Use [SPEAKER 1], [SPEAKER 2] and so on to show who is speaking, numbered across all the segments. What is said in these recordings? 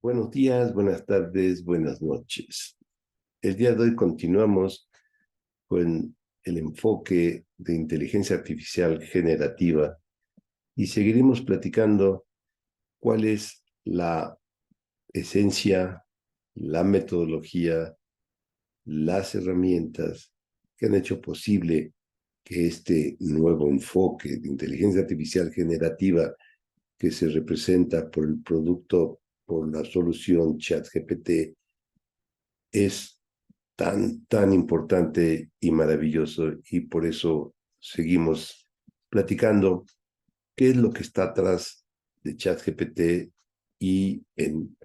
[SPEAKER 1] Buenos días, buenas tardes, buenas noches. El día de hoy continuamos con el enfoque de inteligencia artificial generativa y seguiremos platicando cuál es la esencia, la metodología, las herramientas que han hecho posible que este nuevo enfoque de inteligencia artificial generativa que se representa por el producto, por la solución ChatGPT, es tan importante y maravilloso, y por eso seguimos platicando qué es lo que está atrás de ChatGPT, y en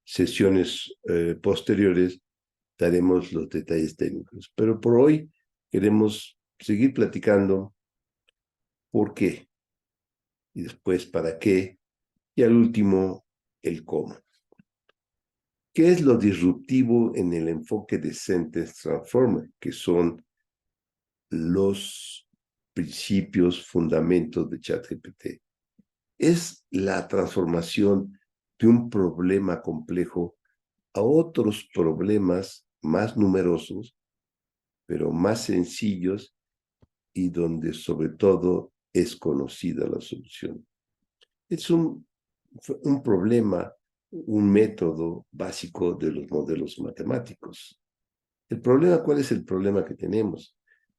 [SPEAKER 1] sesiones posteriores daremos los detalles técnicos. Pero por hoy queremos seguir platicando por qué, y después para qué, y al último el cómo. ¿Qué es lo disruptivo en el enfoque de Sentence Transformer? Que son los principios, fundamentos de ChatGPT. Es la transformación de un problema complejo a otros problemas más numerosos, pero más sencillos, y donde sobre todo es conocida la solución. Es un problema, un método básico de los modelos matemáticos. El problema, ¿cuál es el problema que tenemos?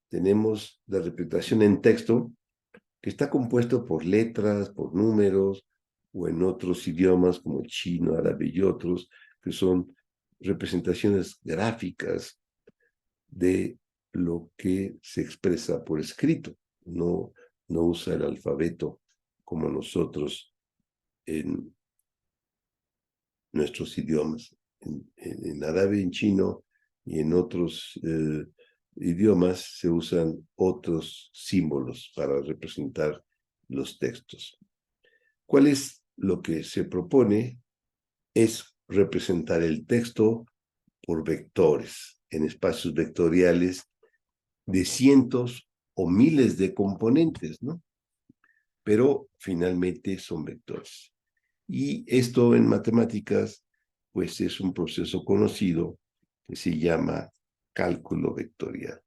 [SPEAKER 1] Tenemos la representación en texto, que está compuesto por letras, por números, o en otros idiomas como chino, árabe y otros, que son representaciones gráficas de lo que se expresa por escrito. No usa el alfabeto como nosotros en nuestros idiomas. En árabe, en chino y en otros idiomas se usan otros símbolos para representar los textos. ¿Cuál es lo que se propone? Es representar el texto por vectores, en espacios vectoriales de cientos o miles de componentes, ¿no? Pero finalmente son vectores. Y esto en matemáticas, pues es un proceso conocido que se llama cálculo vectorial.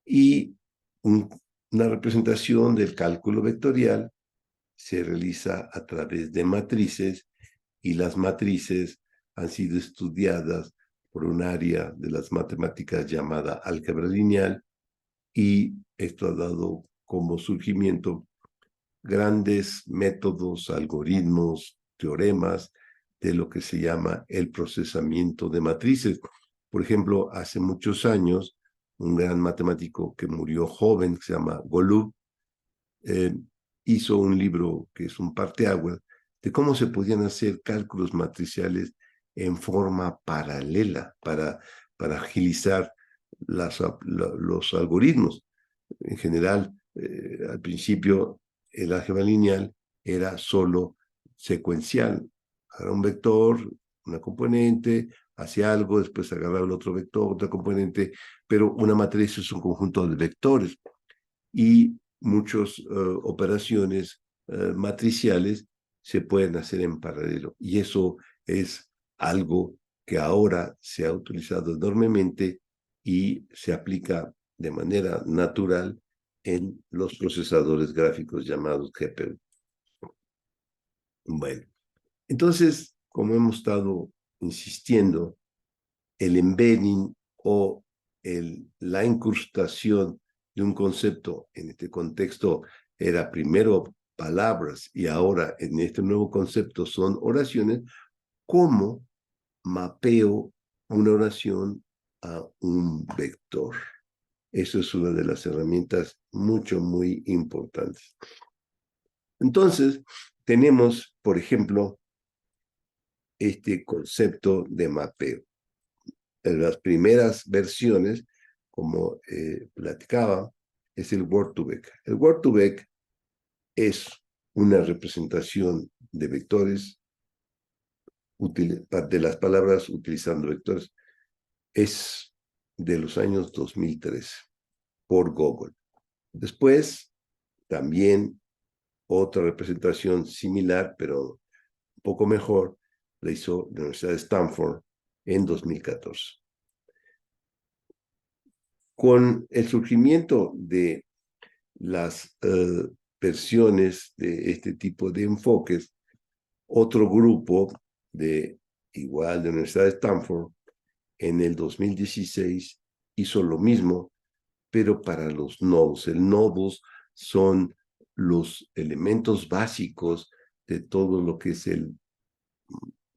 [SPEAKER 1] Y una representación del cálculo vectorial se realiza a través de matrices, y las matrices han sido estudiadas por un área de las matemáticas llamada álgebra lineal, y esto ha dado como surgimiento grandes métodos, algoritmos, teoremas de lo que se llama el procesamiento de matrices. Por ejemplo, hace muchos años, un gran matemático que murió joven, que se llama Golub, hizo un libro que es un parteaguas de cómo se podían hacer cálculos matriciales en forma paralela para agilizar los algoritmos. En general, al principio, el álgebra lineal era solo secuencial. Era un vector, una componente, hacía algo, después agarraba el otro vector, otra componente, pero una matriz es un conjunto de vectores. Y muchas operaciones matriciales se pueden hacer en paralelo. Y eso es algo que ahora se ha utilizado enormemente y se aplica de manera natural en los procesadores gráficos llamados GPU. Bueno, entonces, como hemos estado insistiendo, el embedding o la incrustación de un concepto, en este contexto era primero palabras y ahora en este nuevo concepto son oraciones. ¿Cómo mapeo una oración a un vector? Eso es una de las herramientas muy importantes. Entonces, tenemos, por ejemplo, este concepto de mapeo. En las primeras versiones, como platicaba, es el Word2Vec. El Word2Vec es una representación de vectores, de las palabras utilizando vectores. Es de los años 2013 por Google. Después, también otra representación similar, pero un poco mejor, la hizo la Universidad de Stanford en 2014. Con el surgimiento de las versiones de este tipo de enfoques, otro grupo de igual de la Universidad de Stanford en el 2016 hizo lo mismo, pero para los nodos. El nodos son los elementos básicos de todo lo que es el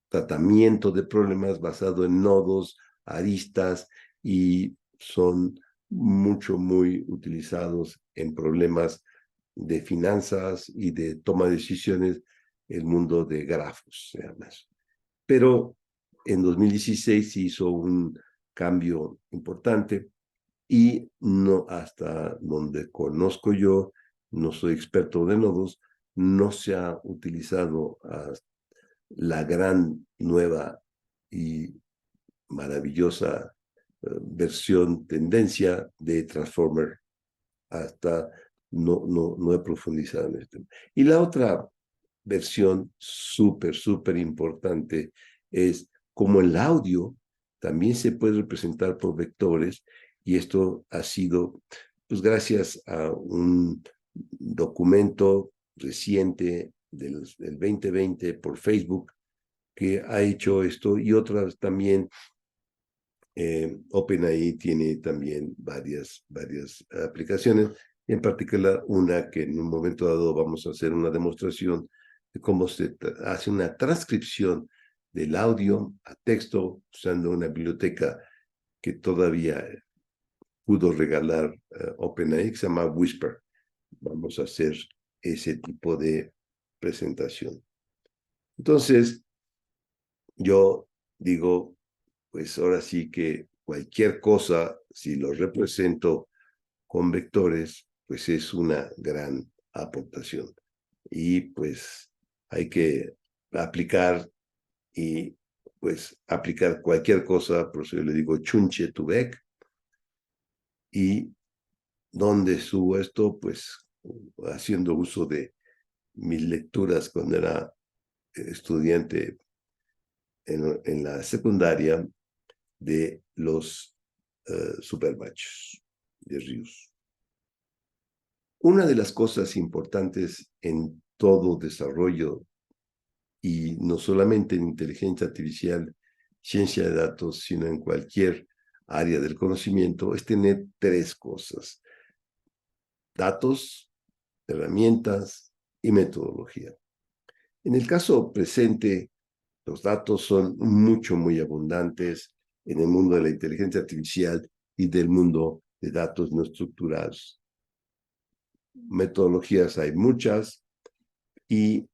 [SPEAKER 1] tratamiento de problemas basado en nodos, aristas, y son muy utilizados en problemas de finanzas y de toma de decisiones, el mundo de grafos, además. Pero en 2016 se hizo un cambio importante y no, hasta donde conozco yo, no soy experto de nodos, no se ha utilizado la gran nueva y maravillosa versión, tendencia de Transformer. Hasta no he profundizado en esto. Y la otra versión súper importante es como el audio también se puede representar por vectores, y esto ha sido pues gracias a un documento reciente del 2020 por Facebook que ha hecho esto, y otras también. OpenAI tiene también varias aplicaciones, en particular una que en un momento dado vamos a hacer una demostración de cómo se hace una transcripción del audio a texto usando una biblioteca que todavía pudo regalar OpenAI, que se llama Whisper. Vamos a hacer ese tipo de presentación. Entonces, yo digo, pues ahora sí que cualquier cosa, si lo represento con vectores, pues es una gran aportación. Y pues hay que aplicar y pues aplicar cualquier cosa, por eso yo le digo chunche tu bec. Y donde subo esto, pues haciendo uso de mis lecturas cuando era estudiante en la secundaria, de los supermachos de Rius. Una de las cosas importantes en todo desarrollo, y no solamente en inteligencia artificial, ciencia de datos, sino en cualquier área del conocimiento, es tener tres cosas: datos, herramientas y metodología. En el caso presente, los datos son muy abundantes en el mundo de la inteligencia artificial y del mundo de datos no estructurados. Metodologías hay muchas, y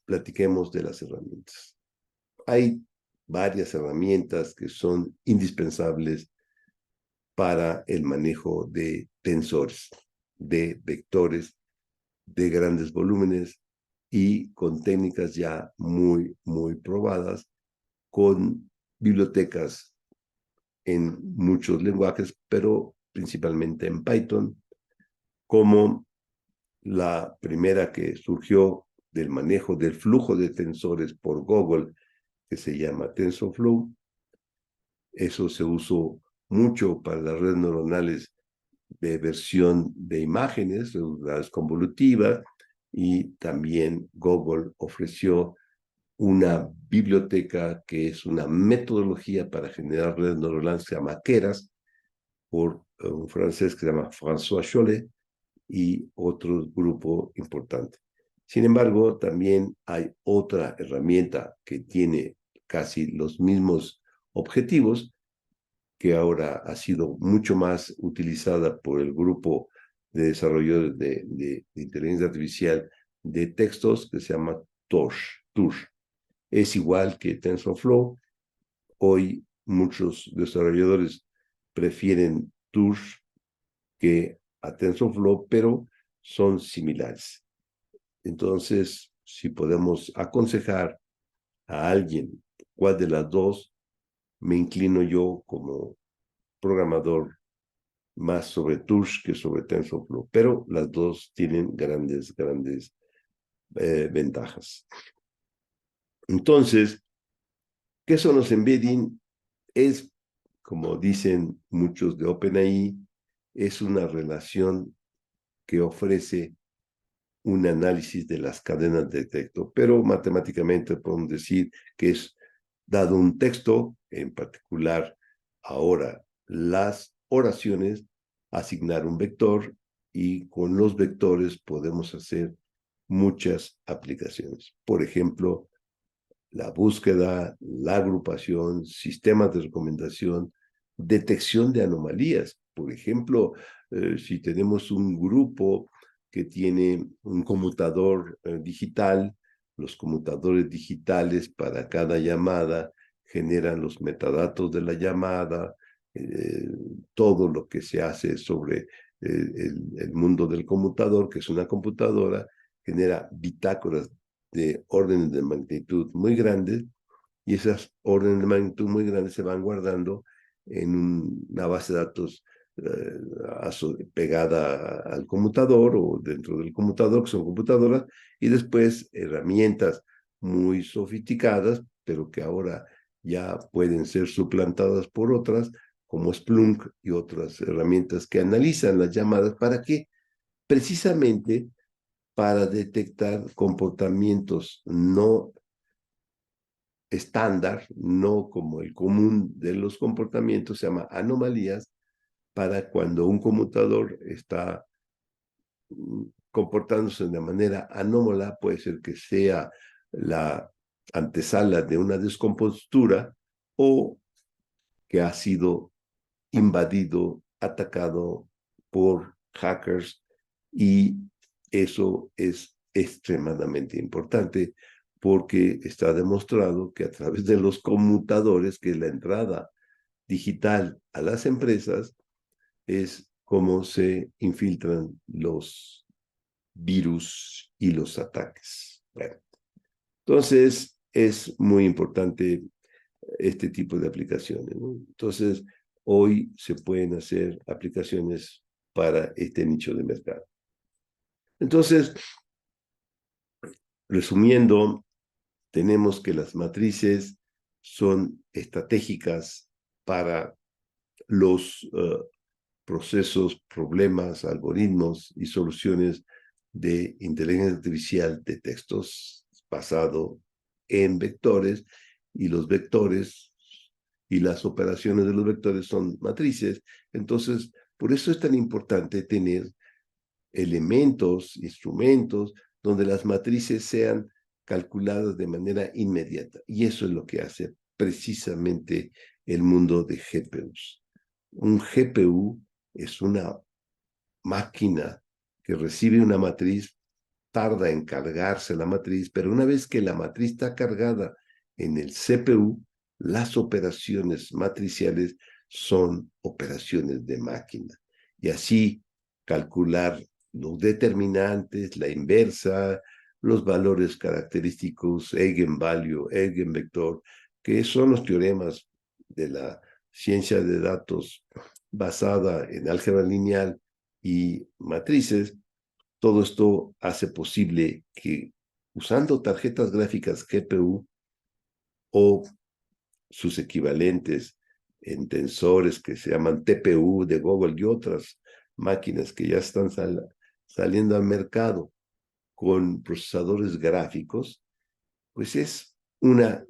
[SPEAKER 1] platiquemos de las herramientas. Hay varias herramientas que son indispensables para el manejo de tensores, de vectores, de grandes volúmenes, y con técnicas ya muy probadas, con bibliotecas en muchos lenguajes, pero principalmente en Python, como la primera que surgió del manejo del flujo de tensores por Google, que se llama TensorFlow. Eso se usó mucho para las redes neuronales de versión de imágenes, redes convolutivas, y también Google ofreció una biblioteca que es una metodología para generar redes neuronales que se llama Keras, por un francés que se llama François Chollet y otro grupo importante. Sin embargo, también hay otra herramienta que tiene casi los mismos objetivos, que ahora ha sido mucho más utilizada por el grupo de desarrollo de inteligencia artificial de textos, que se llama Tush. Es igual que TensorFlow. Hoy muchos desarrolladores prefieren Tush que a TensorFlow, pero son similares. Entonces, si podemos aconsejar a alguien cuál de las dos, me inclino yo como programador más sobre Tush que sobre TensorFlow, pero las dos tienen grandes ventajas. Entonces, ¿Qué son los embedding? Es, como dicen muchos de OpenAI, es una relación que ofrece un análisis de las cadenas de texto, pero matemáticamente podemos decir que es dado un texto, en particular ahora las oraciones, asignar un vector y con los vectores podemos hacer muchas aplicaciones. Por ejemplo, la búsqueda, la agrupación, sistemas de recomendación, detección de anomalías. Por ejemplo, si tenemos un grupo que tiene un conmutador digital, los conmutadores digitales para cada llamada generan los metadatos de la llamada, eh, todo lo que se hace sobre el mundo del conmutador, que es una computadora, genera bitácoras de órdenes de magnitud muy grandes y esas órdenes de magnitud muy grandes se van guardando en una base de datos pegada al conmutador o dentro del conmutador, que son computadoras, y después herramientas muy sofisticadas, pero que ahora ya pueden ser suplantadas por otras, como Splunk y otras herramientas que analizan las llamadas. ¿Para qué? Precisamente para detectar comportamientos no estándar, no como el común de los comportamientos, se llama anomalías, para cuando un conmutador está comportándose de manera anómala, puede ser que sea la antesala de una descompostura o que ha sido invadido, atacado por hackers, y eso es extremadamente importante porque está demostrado que a través de los conmutadores, que es la entrada digital a las empresas, es como se infiltran los virus y los ataques. Bueno, entonces es muy importante este tipo de aplicaciones, ¿no? Entonces, hoy se pueden hacer aplicaciones para este nicho de mercado. Entonces, resumiendo, tenemos que las matrices son estratégicas para los procesos, problemas, algoritmos y soluciones de inteligencia artificial de textos basado en vectores, y los vectores y las operaciones de los vectores son matrices. Entonces, por eso es tan importante tener elementos, instrumentos, donde las matrices sean calculadas de manera inmediata. Y eso es lo que hace precisamente el mundo de GPUs. Un GPU es una máquina que recibe una matriz, tarda en cargarse la matriz, pero una vez que la matriz está cargada en el CPU, las operaciones matriciales son operaciones de máquina. Y así calcular los determinantes, la inversa, los valores característicos, eigenvalue, eigenvector, que son los teoremas de la ciencia de datos basada en álgebra lineal y matrices. Todo esto hace posible que, usando tarjetas gráficas GPU o sus equivalentes en tensores que se llaman TPU de Google y otras máquinas que ya están saliendo al mercado con procesadores gráficos, pues es una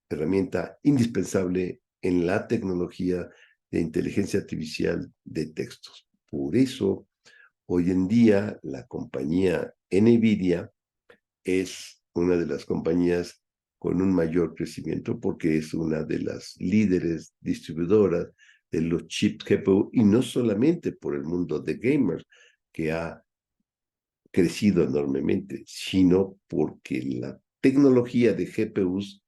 [SPEAKER 1] herramienta indispensable en la tecnología de inteligencia artificial de textos. Por eso, hoy en día, la compañía NVIDIA es una de las compañías con un mayor crecimiento porque es una de las líderes distribuidoras de los chips GPU, y no solamente por el mundo de gamers, que ha crecido enormemente, sino porque la tecnología de GPUs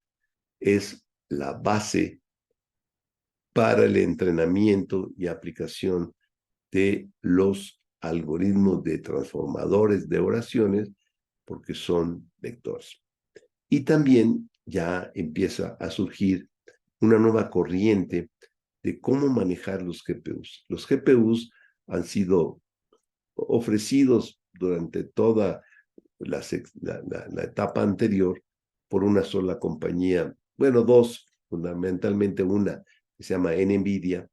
[SPEAKER 1] es la base para el entrenamiento y aplicación de los algoritmos de transformadores de oraciones, porque son vectores. Y también ya empieza a surgir una nueva corriente de cómo manejar los GPUs. Los GPUs han sido ofrecidos durante toda la etapa anterior por una sola compañía, bueno, dos fundamentalmente una que se llama NVIDIA,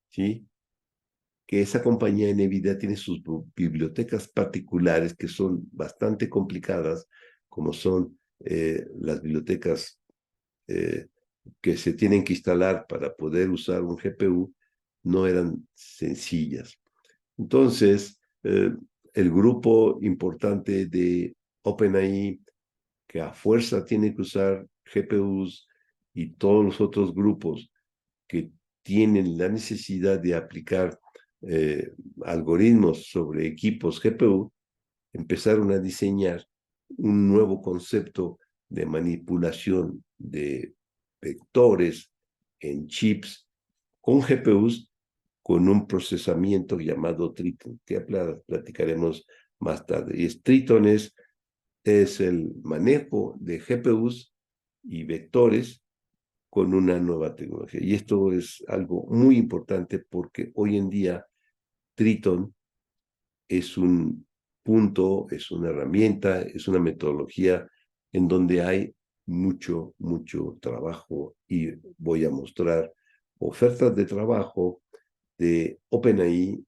[SPEAKER 1] ¿sí? Que esa compañía NVIDIA tiene sus bibliotecas particulares que son bastante complicadas, como son las bibliotecas que se tienen que instalar para poder usar un GPU, no eran sencillas. Entonces, el grupo importante de OpenAI, que a fuerza tiene que usar GPUs, y todos los otros grupos que tienen la necesidad de aplicar algoritmos sobre equipos GPU, empezaron a diseñar un nuevo concepto de manipulación de vectores en chips con GPUs con un procesamiento llamado Triton, que platicaremos más tarde. Y Triton es el manejo de GPUs y vectores con una nueva tecnología. Y esto es algo muy importante porque hoy en día Triton es un punto, es una herramienta, es una metodología en donde hay mucho, mucho trabajo, y voy a mostrar ofertas de trabajo de OpenAI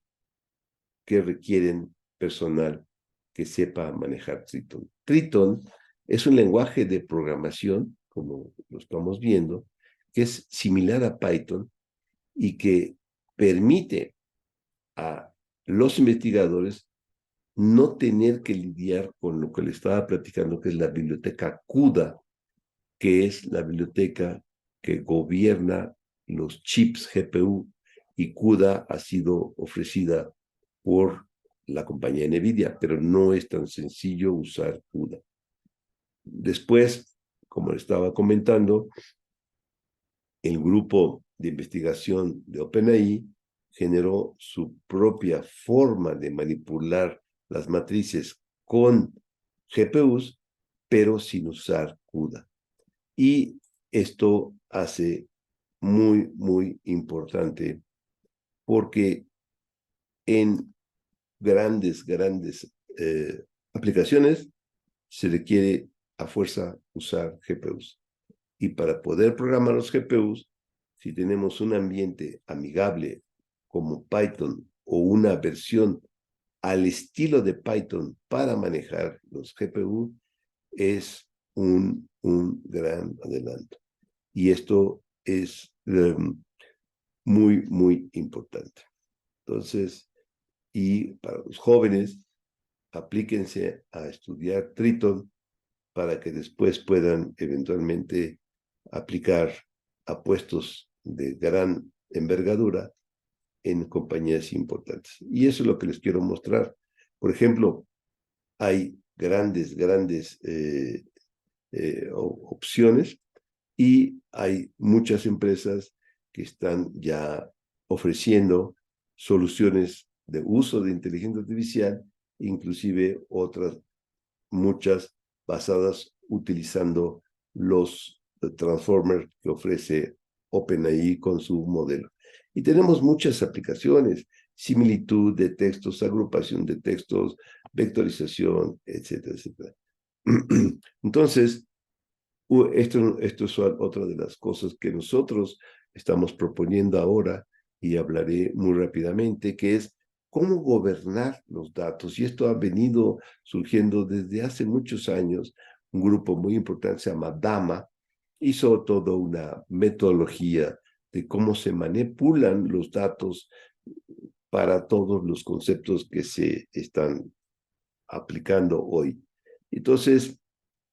[SPEAKER 1] que requieren personal que sepa manejar Triton. Triton es un lenguaje de programación, como lo estamos viendo, que es similar a Python y que permite a los investigadores no tener que lidiar con lo que le estaba platicando, que es la biblioteca CUDA, que es la biblioteca que gobierna los chips GPU, y CUDA ha sido ofrecida por la compañía NVIDIA, pero no es tan sencillo usar CUDA. Después, como le estaba comentando, el grupo de investigación de OpenAI generó su propia forma de manipular las matrices con GPUs, pero sin usar CUDA. Y esto hace muy, muy importante porque en grandes aplicaciones se requiere a fuerza usar GPUs. Y para poder programar los GPUs, si tenemos un ambiente amigable como Python o una versión al estilo de Python para manejar los GPU, es un gran adelanto. Y esto es muy, muy importante. Entonces, y para los jóvenes, aplíquense a estudiar Triton para que después puedan eventualmente aplicar a puestos de gran envergadura en compañías importantes. Y eso es lo que les quiero mostrar. Por ejemplo, hay grandes opciones, y hay muchas empresas que están ya ofreciendo soluciones de uso de inteligencia artificial, inclusive otras muchas basadas utilizando los transformers que ofrece OpenAI con su modelo. Y tenemos muchas aplicaciones: similitud de textos, agrupación de textos, vectorización, etcétera, etcétera. Entonces, esto es otra de las cosas que nosotros estamos proponiendo ahora, y hablaré muy rápidamente, que es cómo gobernar los datos. Y esto ha venido surgiendo desde hace muchos años. Un grupo muy importante se llama DAMA, hizo toda una metodología de cómo se manipulan los datos para todos los conceptos que se están aplicando hoy. Entonces,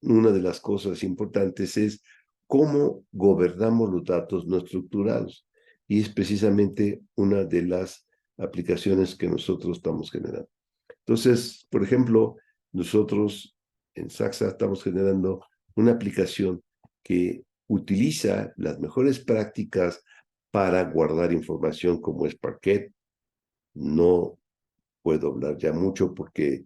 [SPEAKER 1] una de las cosas importantes es cómo gobernamos los datos no estructurados. Y es precisamente una de las aplicaciones que nosotros estamos generando. Entonces, por ejemplo, nosotros en Saxa estamos generando una aplicación que utiliza las mejores prácticas para guardar información, como es Parquet. No puedo hablar ya mucho porque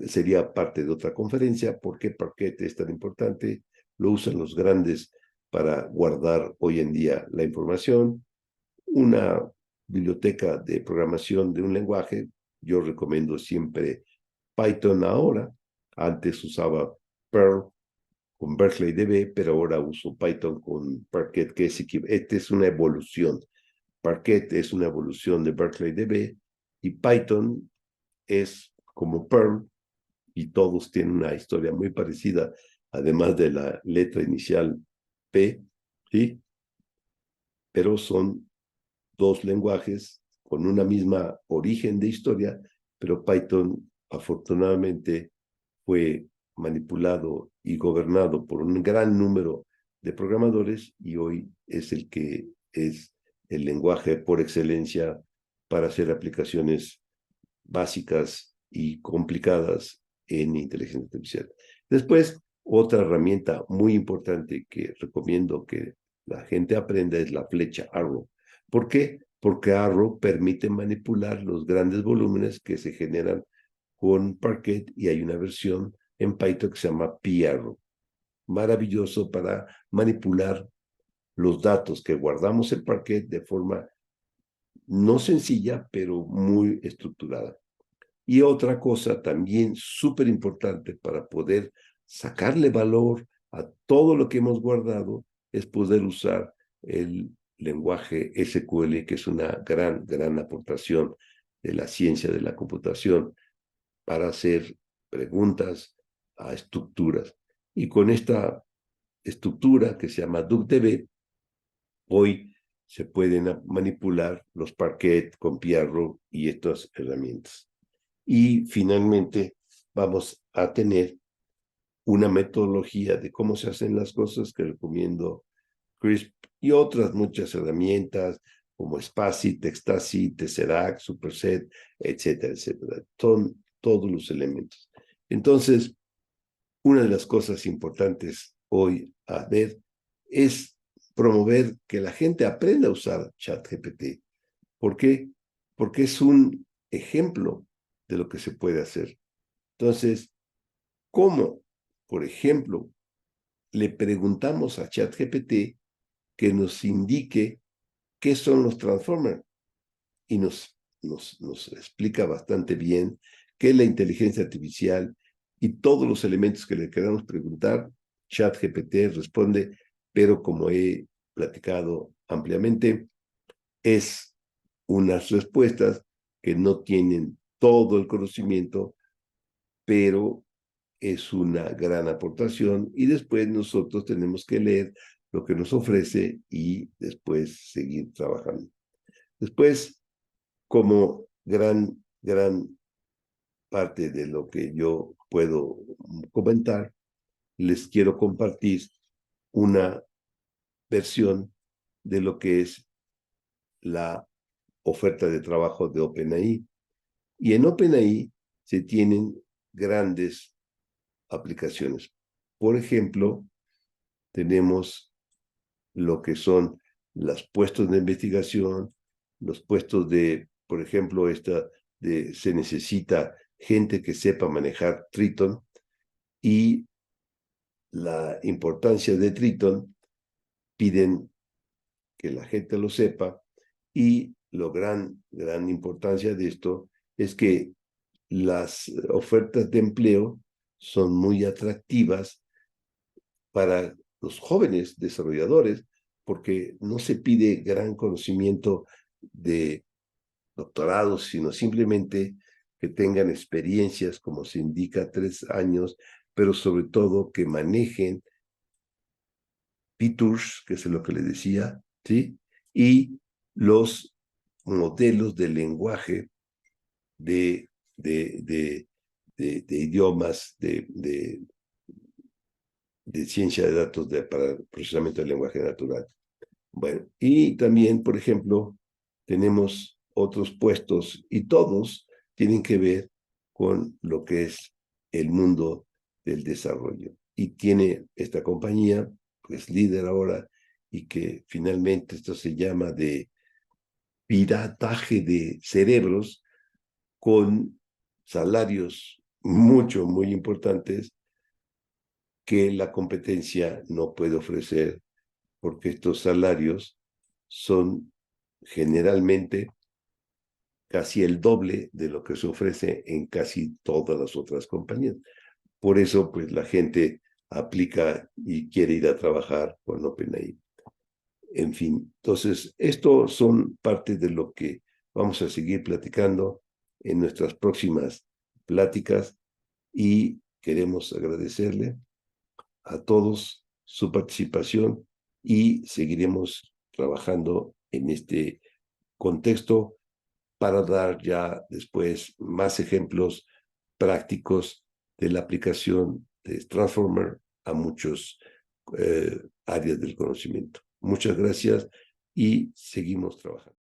[SPEAKER 1] sería parte de otra conferencia. ¿Por qué Parquet es tan importante? Lo usan los grandes para guardar hoy en día la información. Una biblioteca de programación de un lenguaje, yo recomiendo siempre Python ahora. Antes usaba Perl con Berkeley DB, pero ahora uso Python con Parquet, que esta es una evolución. Parquet es una evolución de Berkeley DB y Python es como Perl y todos tienen una historia muy parecida, además de la letra inicial P, ¿sí? Pero son dos lenguajes con una misma origen de historia, pero Python afortunadamente fue manipulado y gobernado por un gran número de programadores y hoy es el que es el lenguaje por excelencia para hacer aplicaciones básicas y complicadas en inteligencia artificial. Después, otra herramienta muy importante que recomiendo que la gente aprenda es la flecha Arrow. ¿Por qué? Porque Arrow permite manipular los grandes volúmenes que se generan con Parquet y hay una versión en Python que se llama PArrow. Maravilloso para manipular los datos que guardamos en Parquet de forma no sencilla, pero muy estructurada. Y otra cosa también súper importante para poder sacarle valor a todo lo que hemos guardado es poder usar el lenguaje SQL, que es una gran aportación de la ciencia de la computación para hacer preguntas a estructuras. Y con esta estructura que se llama DuckDB, hoy se pueden manipular los Parquet con Pierrot y estas herramientas. Y finalmente vamos a tener una metodología de cómo se hacen las cosas que recomiendo CRISP y otras muchas herramientas como Spacy, Textacy, Tesseract, Superset, etcétera, etcétera. Son todos los elementos. Entonces, una de las cosas importantes hoy a ver es promover que la gente aprenda a usar ChatGPT. ¿Por qué? Porque es un ejemplo de lo que se puede hacer. Entonces, ¿cómo? Por ejemplo, le preguntamos a ChatGPT que nos indique qué son los transformers y nos explica bastante bien qué es la inteligencia artificial y todos los elementos que le queramos preguntar, ChatGPT responde, pero como he platicado ampliamente, es unas respuestas que no tienen todo el conocimiento, pero es una gran aportación y después nosotros tenemos que leer lo que nos ofrece y después seguir trabajando. Después, como gran parte de lo que yo puedo comentar, les quiero compartir una versión de lo que es la oferta de trabajo de OpenAI. Y en OpenAI se tienen grandes aplicaciones. Por ejemplo, tenemos lo que son los puestos de investigación, los puestos de, por ejemplo, se necesita gente que sepa manejar Triton y la importancia de Triton piden que la gente lo sepa y lo gran importancia de esto es que las ofertas de empleo son muy atractivas para los jóvenes desarrolladores porque no se pide gran conocimiento de doctorados, sino simplemente que tengan experiencias, como se indica, 3 años, pero sobre todo que manejen features, que es lo que le decía, ¿sí? Y los modelos de lenguaje de, de, de, de idiomas, de ciencia de datos para procesamiento del lenguaje natural. Bueno, y también, por ejemplo, tenemos otros puestos y todos tienen que ver con lo que es el mundo del desarrollo. Y tiene esta compañía, pues líder ahora, y que finalmente esto se llama de pirataje de cerebros con salarios muy importantes que la competencia no puede ofrecer porque estos salarios son generalmente casi el doble de lo que se ofrece en casi todas las otras compañías. Por eso, pues la gente aplica y quiere ir a trabajar con OpenAI. En fin, entonces, esto son parte de lo que vamos a seguir platicando en nuestras próximas pláticas y queremos agradecerle a todos su participación y seguiremos trabajando en este contexto para dar ya después más ejemplos prácticos de la aplicación de Transformer a muchos áreas del conocimiento. Muchas gracias y seguimos trabajando.